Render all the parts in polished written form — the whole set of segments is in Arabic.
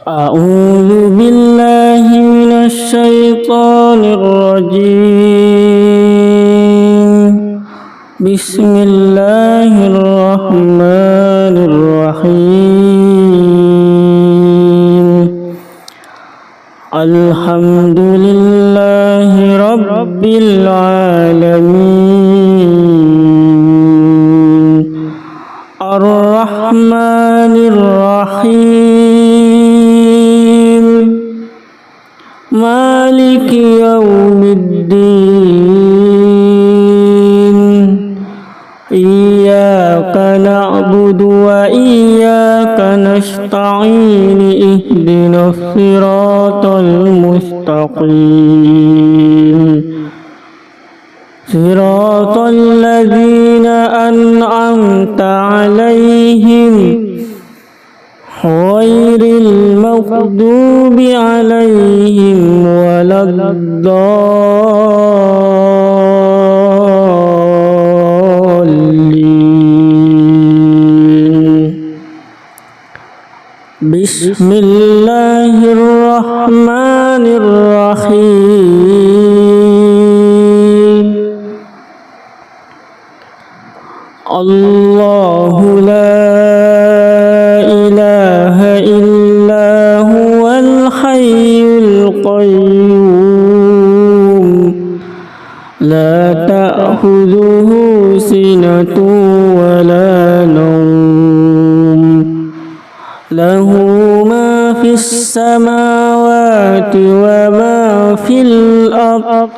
أعوذ بالله من الشيطان الرجيم. بسم الله الرحمن الرحيم. الحمد لله رب العالمين الرحمن الرحيم مالك يوم الدين. إياك نعبد وإياك نستعين. اهدنا الصراط المستقيم صراط الذين أنعمت عليهم غير المغضوب عليهم ولا الضالين. بسم الله الرحمن الرحيم. الله لا إله إلا هو الحي القيوم لا تأخذه سنة ولا نوم له ما في السماوات وما في الأرض.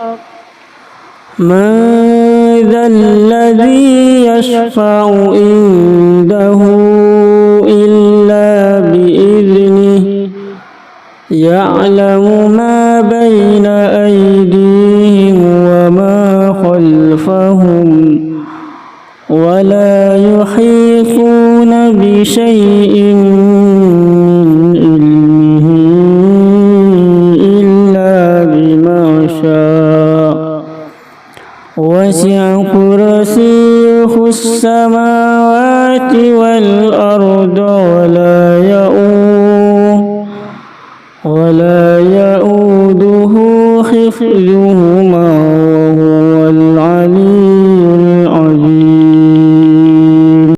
من ذا الذي يشفع عنده إلا بإذنه. يعلم ما بين أيديهم وما خلفهم ولا يحيطون بشيء من علمه إلا بما شاء. وسع كرسيه السماوات والأرض ولا يؤوده حفظهما وهو العلي العظيم.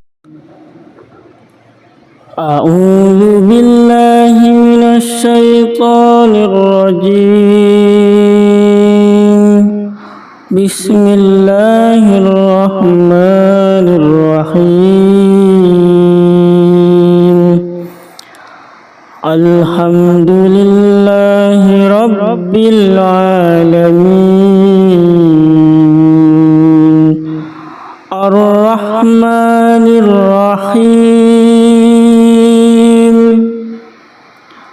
أعوذ بالله من الشيطان الرجيم. بسم الله الرحمن الرحيم. الحمد لله رب العالمين الرحمن الرحيم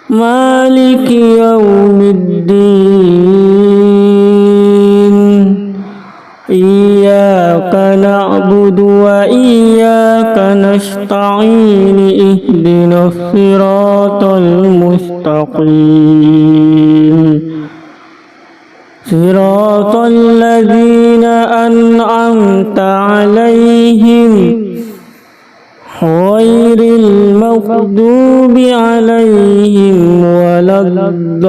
مالك يوم الدين. إياك نعبد وإياك نستعين. اهدنا الصراط المستقيم صراط الذين أنعمت عليهم غير المغضوب عليهم ولا الضالين.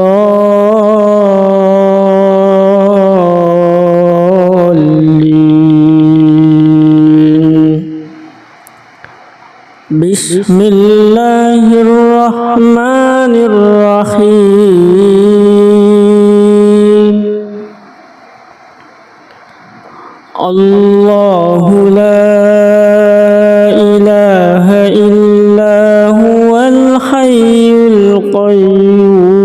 بسم الله الرحمن الرحيم. الله لا إله إلا هو الحي القيوم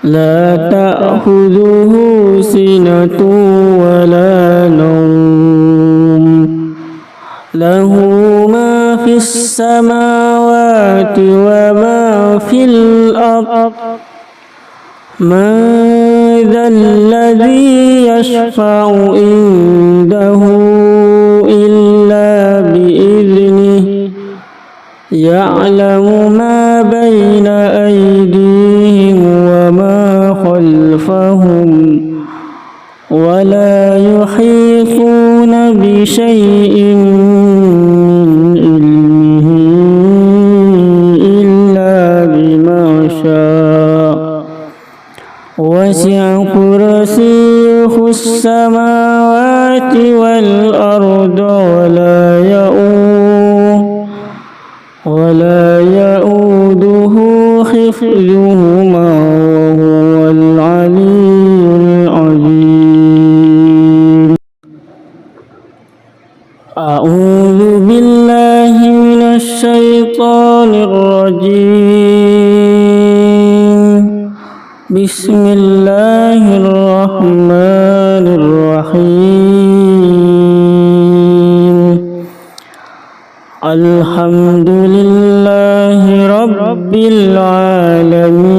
لا تأخذه سنة ولا نوم له ما في السماوات وما في الأرض. من ذا الذي يشفع عنده إلا بإذنه. يعلم ما بين أيديهم وما خلفهم ولا يحيطون بشيء من علمه السماوات والأرض ولا يؤوده حفظهما وهو العلي العظيم. أعوذ بالله من الشيطان الرجيم. بسم الله الرحمن الرحيم. الحمد لله رب العالمين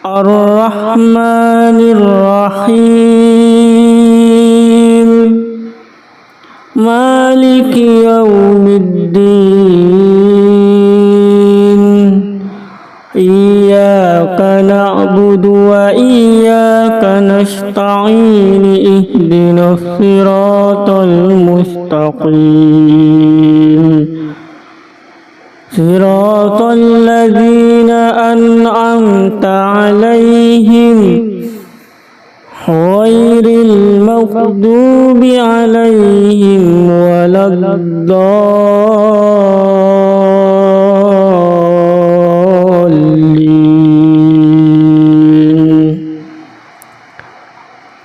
الرحمن الرحيم مالك يوم الدين إياك نعبد وإياك نستعين اهدنا الصراط المستقيم صراط الذين أنعمت عليهم غير المغضوب عليهم ولا الضالين.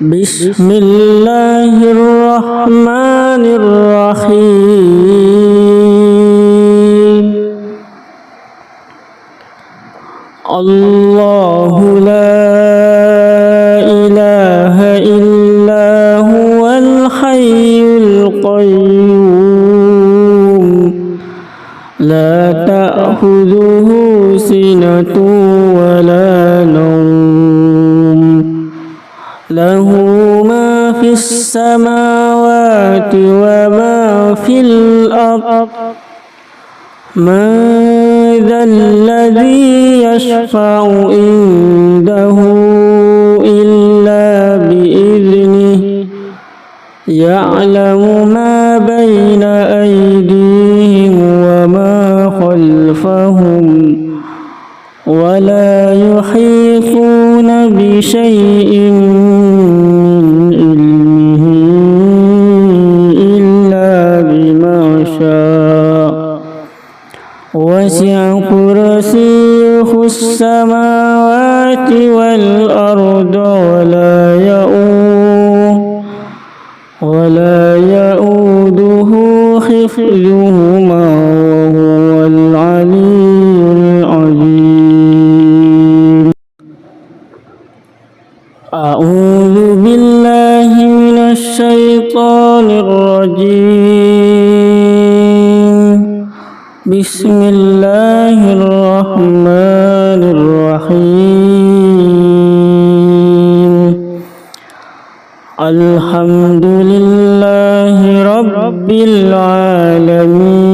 بسم الله الرحمن الرحيم. الله لا إله إلا هو الحي القيوم لا تأخذه سنة ولا نوم له ما في السماوات وما في الأرض من ذا الذي يشفع عنده إلا بإذنه يعلم ما بين أيديهم وما خلفهم ولا يحيطون بشيء من علمه إلا بما شاء وسع كرسيه السماوات والأرض ولا يؤوده حفظهما وهو العلي العظيم. أعوذ بالله من الشيطان الرجيم. بسم الله الرحمن الرحيم. الحمد لله رب العالمين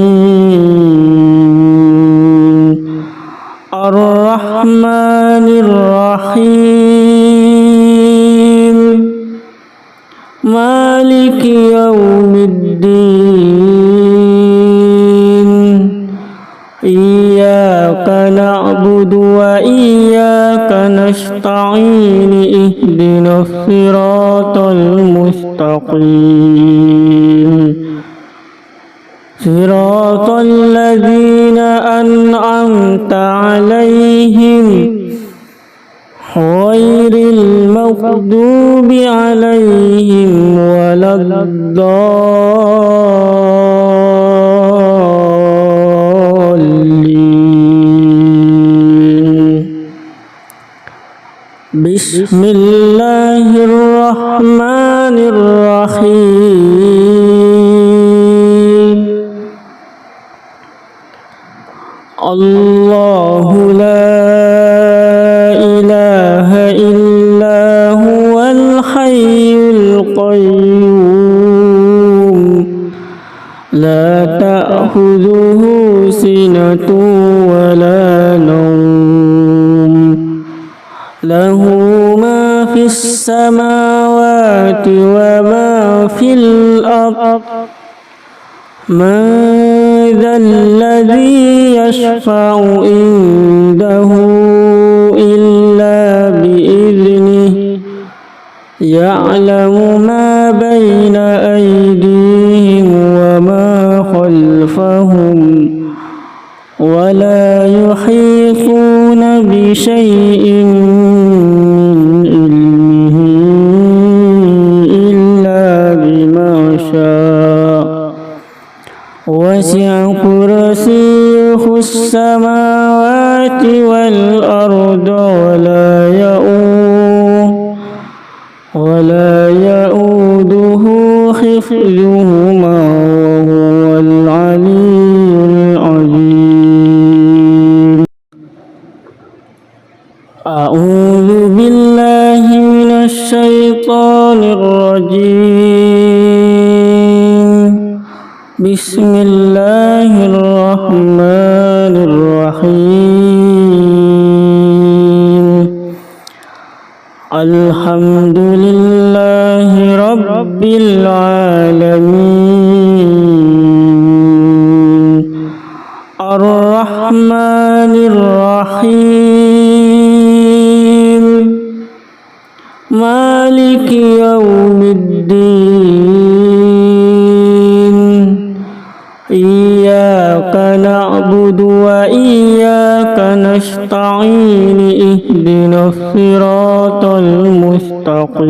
الرحمن الرحيم مالك يوم الدين إياك نعبد وإياك نستعين اهدنا الصراط المستقيم صراط الذين أنعمت عليهم غير المغضوب عليهم ولا الضالين. بسم الله الرحمن الرحيم. الله لا إله إلا هو الحي القيوم لا تأخذه سنة ولا نوم له ما في السماوات وما في الأرض من ذا الذي يشفع عنده إلا بإذنه يعلم ما بين أيديهم وما خلفهم ولا يحيطون بشيء من علمه إلا بما شاء وسع كرسيه السماوات والأرض ولا يؤوده حفظهما وهو العلي العظيم. أعوذ بالله من الشيطان الرجيم. بسم الله الرحمن الرحيم. الحمد لله رب العالمين الرحمن الرحيم مالك يوم الدين إياك نعبد وإياك نستعين اهدنا الصراط المستقيم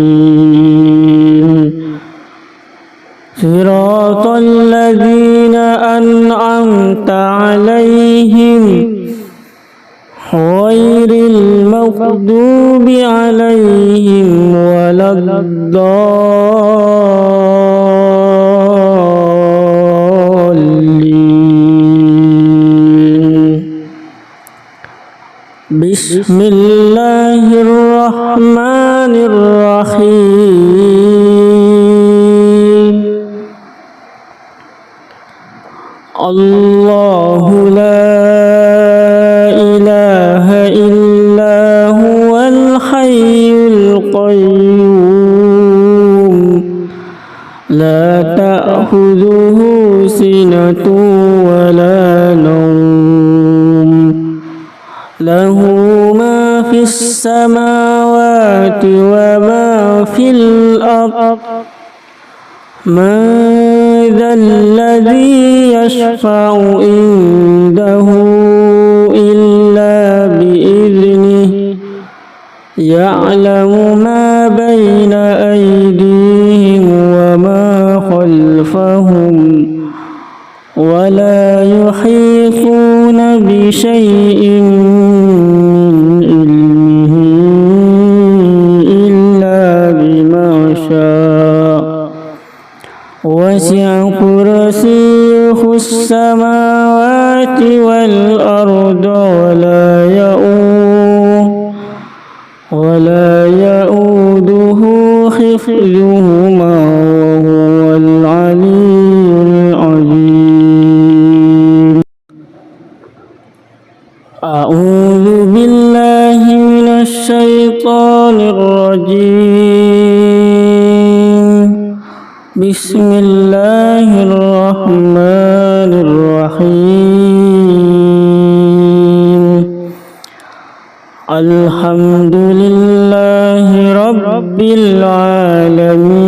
صراط الذين أنعمت عليهم غير المغضوب عليهم ولا الضالين. بسم الله الرحمن الرحيم. الله لا إله إلا هو الحي القيوم لا تأخذه سنة ولا نوم له ما في السماوات وما في الأرض من ذا الذي يشفع عنده إلا بإذنه يعلم ما بين أيديهم وما خلفهم ولا يحيطون بشيء من علمه إلا بما شاء وسع كرسيه السماوات والأرض ولا يؤوده حفظهما وهو العلي العظيم. أعوذ بالله من الشيطان الرجيم. بسم الله الرحمن الرحيم. الحمد لله رب العالمين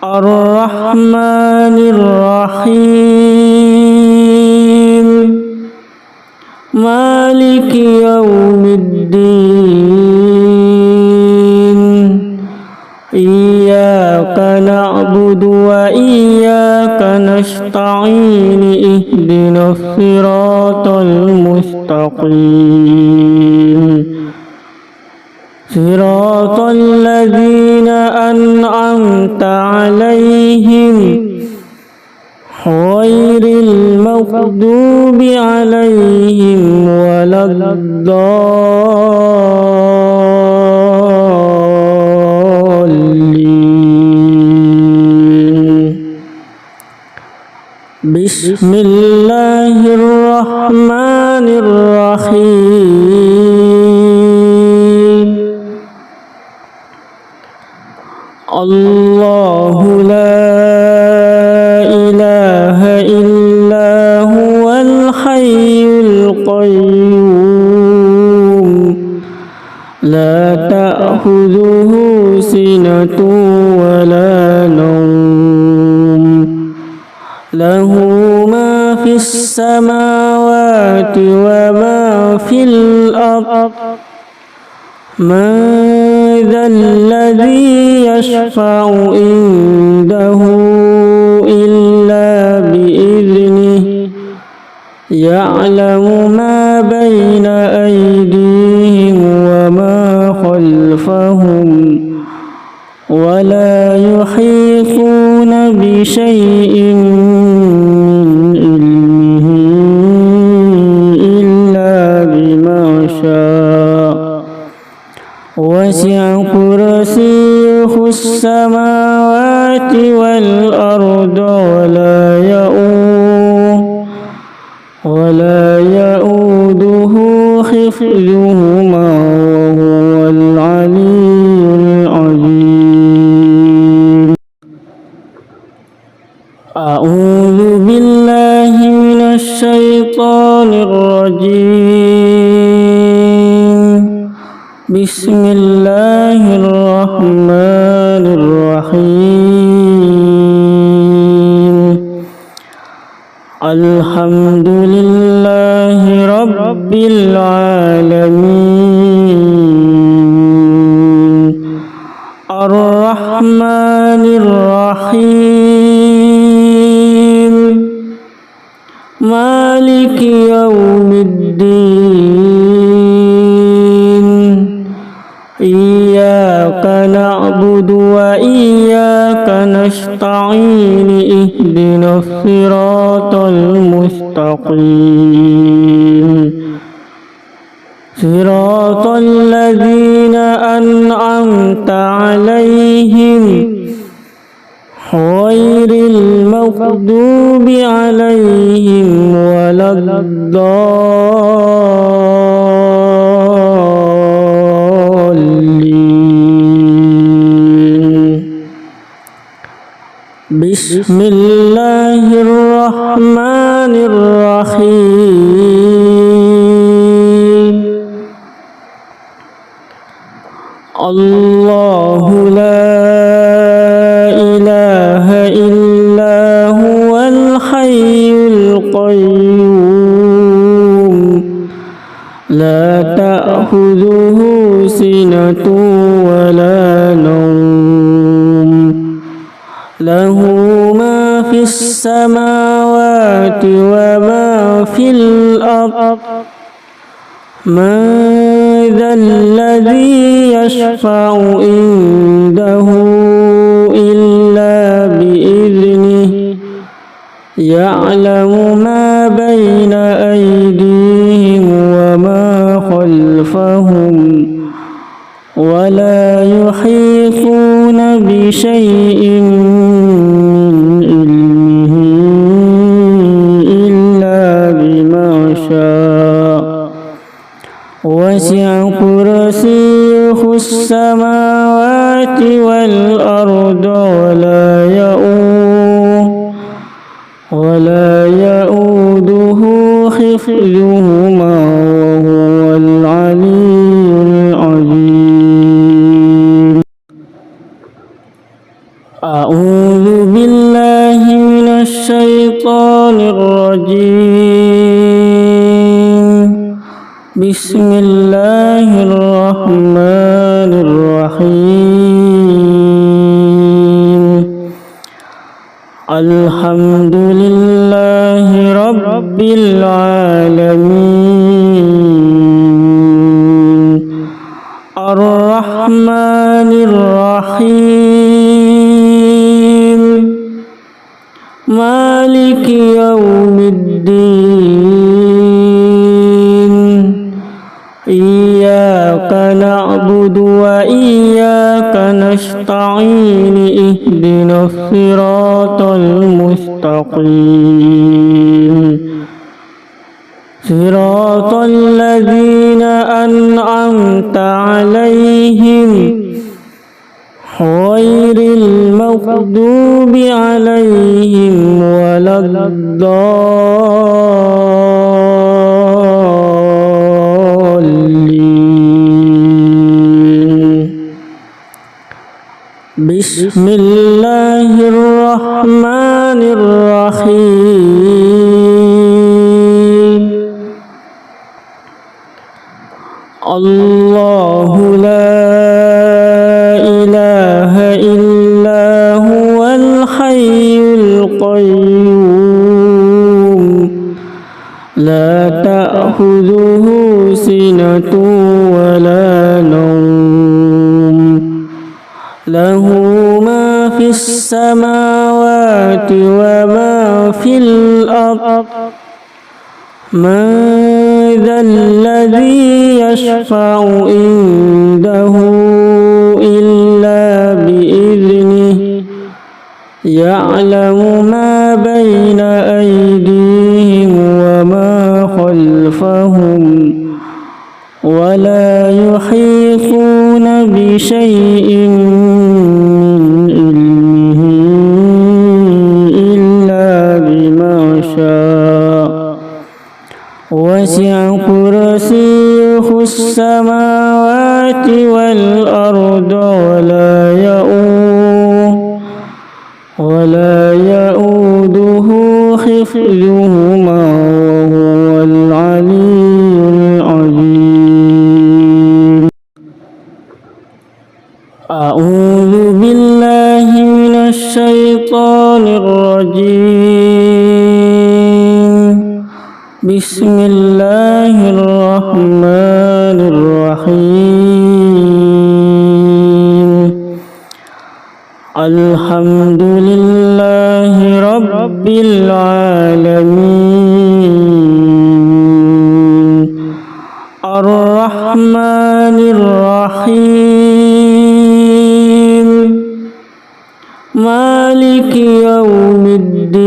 الرحمن الرحيم مالك يوم الدين إياك نعبد وإياك نستعين اهدنا الصراط المستقيم صراط الذين أنعمت عليهم غير المغضوب عليهم ولا الضالين. بسم الله الرحمن الرحيم. الله لا إله إلا هو الحي القيوم له ما في السماوات وما في الأرض من ذا الذي يشفع عنده إلا بإذنه يعلم ما بين أيديهم وما خلفهم ولا يحيطون بشيء من علمه إلا بما شاء وسع كرسيه السماوات والأرض ولا يؤوده حفظهما وهو العلي العظيم. أعوذ بالله من الشيطان الرجيم. بسم الله الرحمن الرحيم. الحمد لله رب العالمين الرحمن الرحيم مالك يوم الدين إياك نعبد وإياك نستعين اهدنا الصراط المستقيم صراط الذين أنعمت عليهم غير المغضوب عليهم ولا الضالين. بسم الله الرحمن الرحيم. الله لا إله إلا هو الحي القيوم لا تأخذه سنة ولا نوم له ما في السماوات وما في الأرض من ذا الذي يشفع عنده إلا بإذنه يعلم ما بين أيديهم وما خلفهم ولا يحيطون بشيء من علمه إلا بما شاء وسع كرسيه السماوات والأرض ولا يؤوده حفظهما وهو العلي العظيم. أعوذ بالله من الشيطان الرجيم. بسم الله الرحمن الرحيم. الحمد لله رب العالمين الرحمن الرحيم مالك يوم الدين إياك نعبد وإياك نستعين اهدنا الصراط المستقيم صراط الذين أنعمت عليهم غير المغضوب عليهم ولا الضالين. بسم بسم الله الرحمن الرحيم الله لا إله إلا هو الحي القيوم لا تأخذه سنة ولا نوم له ما في السماوات وما في الأرض من ذا الذي يشفع عنده إلا بإذنه يعلم ما بين أيديهم وما خلفهم ولا يحيطون بشيء من علمه إلا بما شاء وسع كرسيه السماوات والأرض ولا يؤوده حفظهما وهو العلي العظيم أعوذ بالله من الشيطان الرجيم بسم الله الرحمن الرحيم الحمد لله رب العالمين الرحمن الرحيم مالك يوم الدين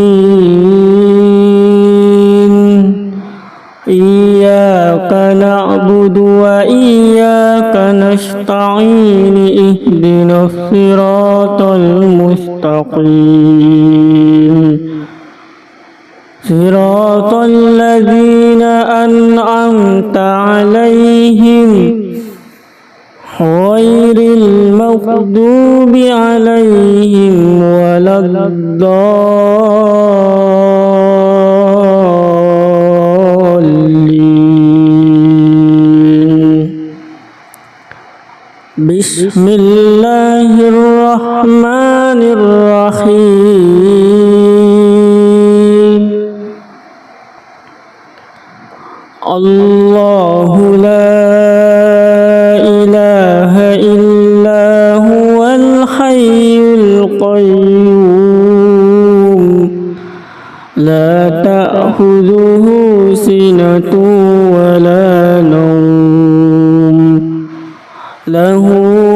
إياك نعبد وإياك نستعين اهدنا الصراط المستقيم صراط الذين أنعمت عليهم غير المغضوب عليهم ولا الضالين بسم الله الرحمن الرحيم الله لا إله إلا هو الحي القيوم لا تأخذه سنة ولا نوم له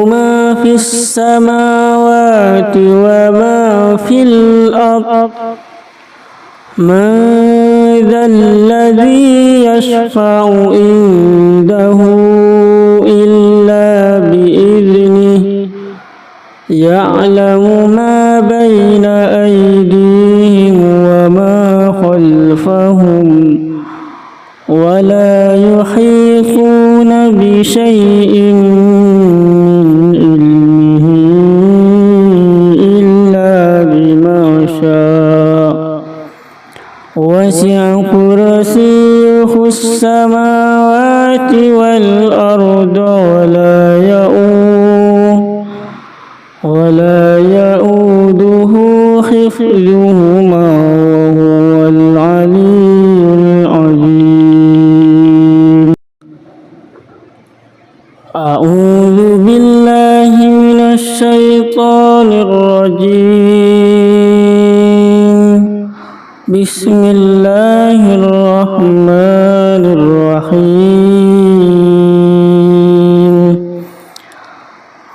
ما في السماوات وما في الأرض من ذا الذي يشفع عنده إلا بإذنه يعلم ما بين أيديهم وما خلفهم ولا يحيطون بشيء من علمه إلا بما شاء وسع كرسيه السماوات والأرض ولا يؤوده حفظهما وهو العلي العظيم أعوذ بالله من الشيطان الرجيم بسم الله الرحمن الرحيم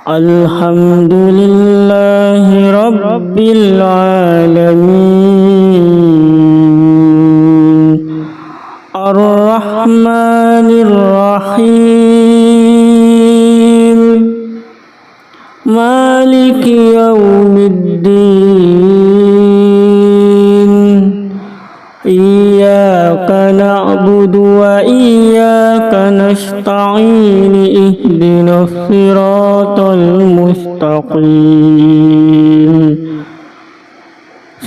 الحمد لله رب العالمين الرحمن الرحيم مالك يوم الدين إياك نعبد وإياك نستعين اهدنا الصراط المستقيم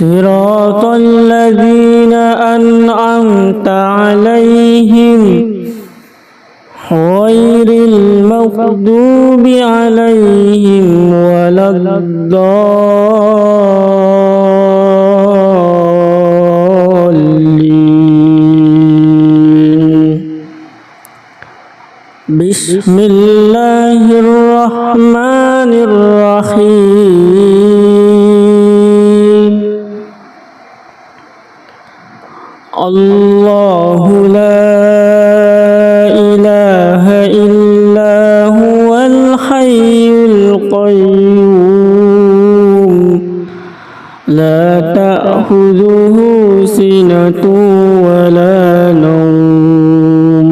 صراط الذين أنعمت عليهم غير المغضوب عليهم ولا الضالين. بسم الله الرحمن الرحيم. الله لا إله إلا هو الحي القيوم لا تأخذه سنة ولا نوم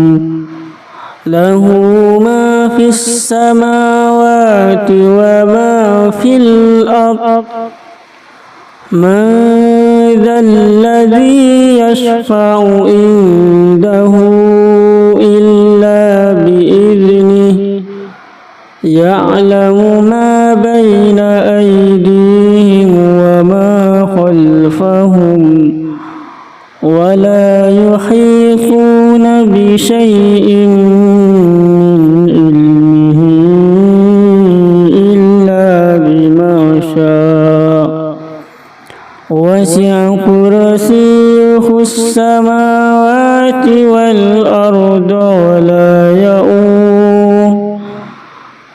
له ما في السماوات وما في الأرض من ذا الذي يشفع عنده إلا بإذنه يعلم ما بين أيديهم وما خلفهم ولا يحيطون بشيء من علمه إلا بما شاء وسع كرسيه السماوات والأرض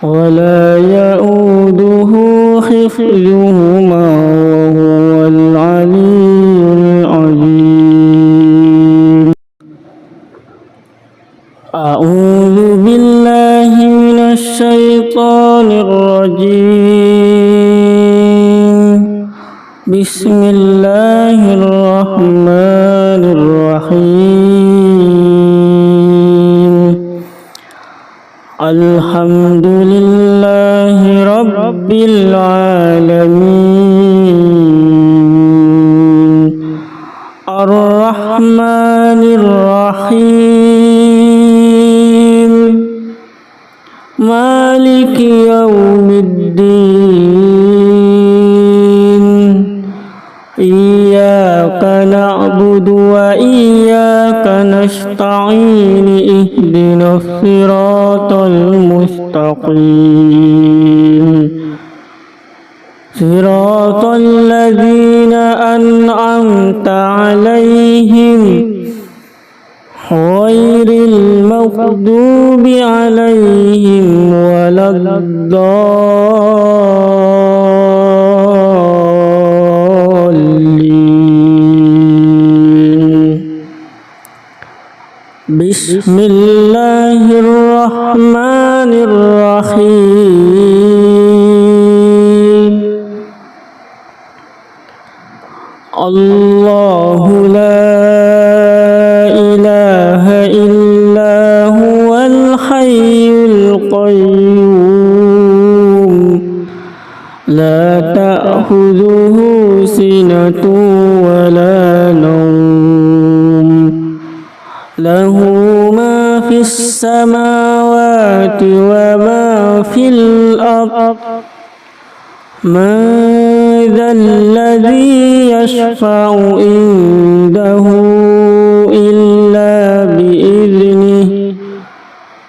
ولا يؤوده حفظهما وهو العلي العظيم. أعوذ بالله من الشيطان الرجيم. بسم الله الرحمن الرحيم. الحمد لله رب العالمين الرحمن الرحيم مالك يوم الدين إياك نعبد وإياك نستعين اهدنا الصراط المستقيم صراط الذين أنعمت عليهم غير المغضوب عليهم ولا الضالين. بسم الله الرحمن الرحيم. الله لا إله إلا هو الحي القيوم لا تأخذه سنة ولا نوم له ما في السماوات وما في الأرض من ذا الذي يشفع عنده إلا بإذنه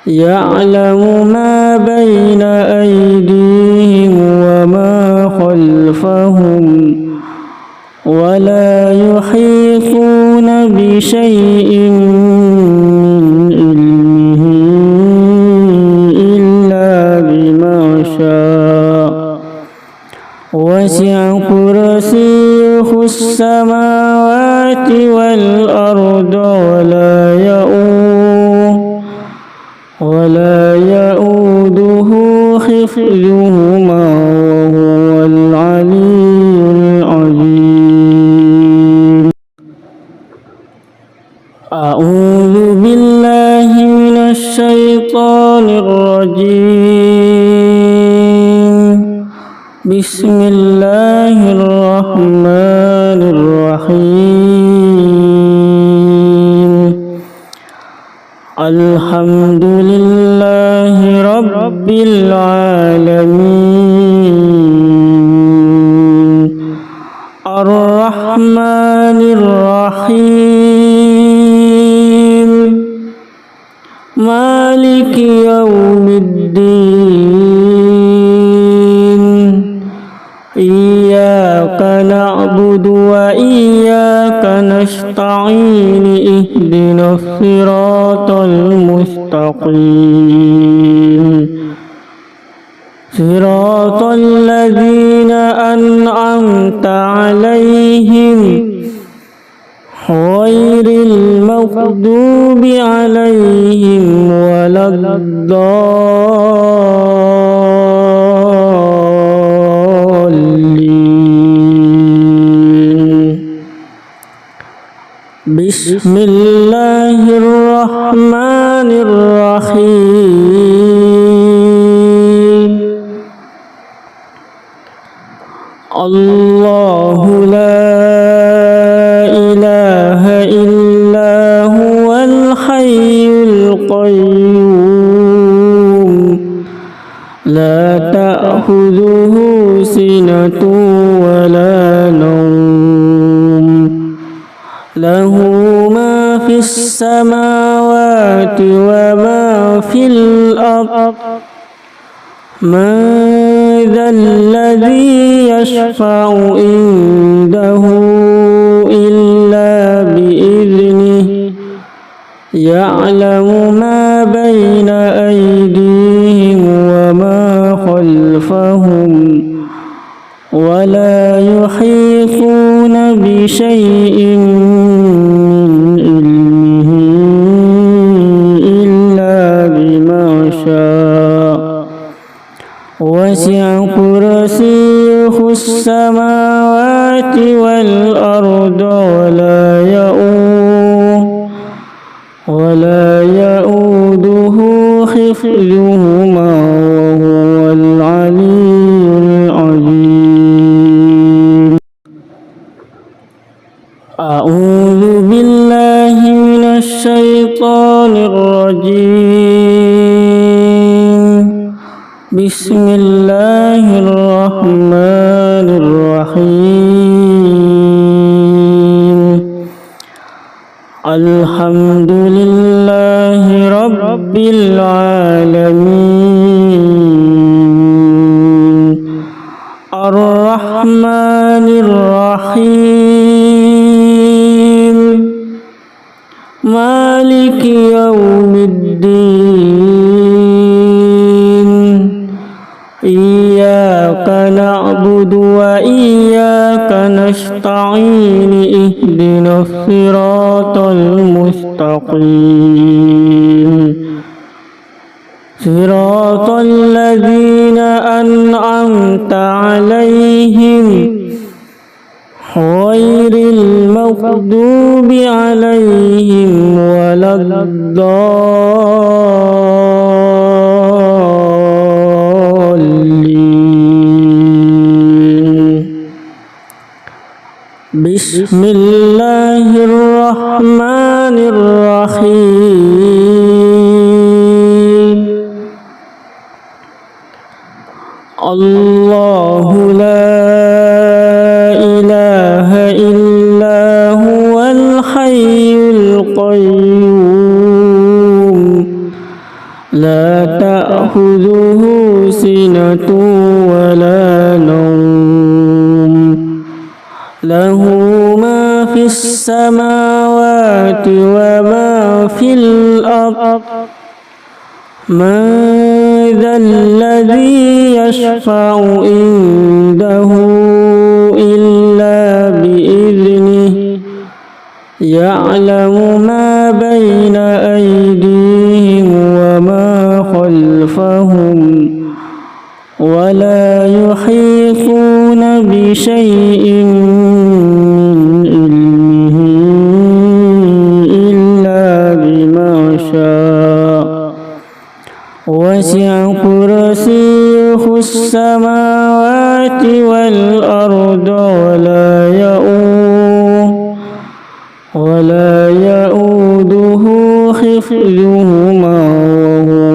يعلم ما بين أيديهم وما خلفهم ولا يحيطون بشيء من علمه إلا بما شاء وسع كرسيه السماوات والأرض ولا يؤوده حفظهما وهو العلي العظيم. أعوذ بالله من الشيطان الرجيم. بسم الله الرحمن الرحيم. الرحمن الرحيم مالك يوم الدين إياك نعبد وإياك نستعين اهدنا الصراط المستقيم صراط الذين أنعمت عليهم غير المغضوب عليهم ولا الضالين بسم الله الرحمن الرحيم الله لا إله إلا هو الحي القيوم لا تأخذه سنة ولا نوم له ما في السماوات وما في الأرض من ذا الذي يشفع عنده إلا بإذنه يعلم ما بين أيديهم وما خلفهم ولا يحيطون بشيء من علمه إلا بما شاء وسع كرسيه السماوات والأرض ولا يؤوده حفظهما وهو العلي العظيم أعوذ بالله من الشيطان الرجيم بسم الله الرحمن الرحيم الحمد لله رب العالمين الرحمن الرحيم مالك يوم الدين إياك نعبد وإياك نستعين اهدنا الصراط المستقيم صراط الذين أنعمت عليهم غير المغضوب عليهم ولا الضالين بسم الله الرحمن الرحيم الله لا إله إلا هو الحي القيوم لا تأخذه سنة ولا نوم له ما في السماوات وما في الأرض من ذا الذي يشفع عنده إلا بإذنه يعلم ما بين أيديهم وما خلفهم ولا يحيطون بشيء من علمه إلا بما شاء وسع كرسيه السماوات والأرض ولا يؤوده حفظهما وهو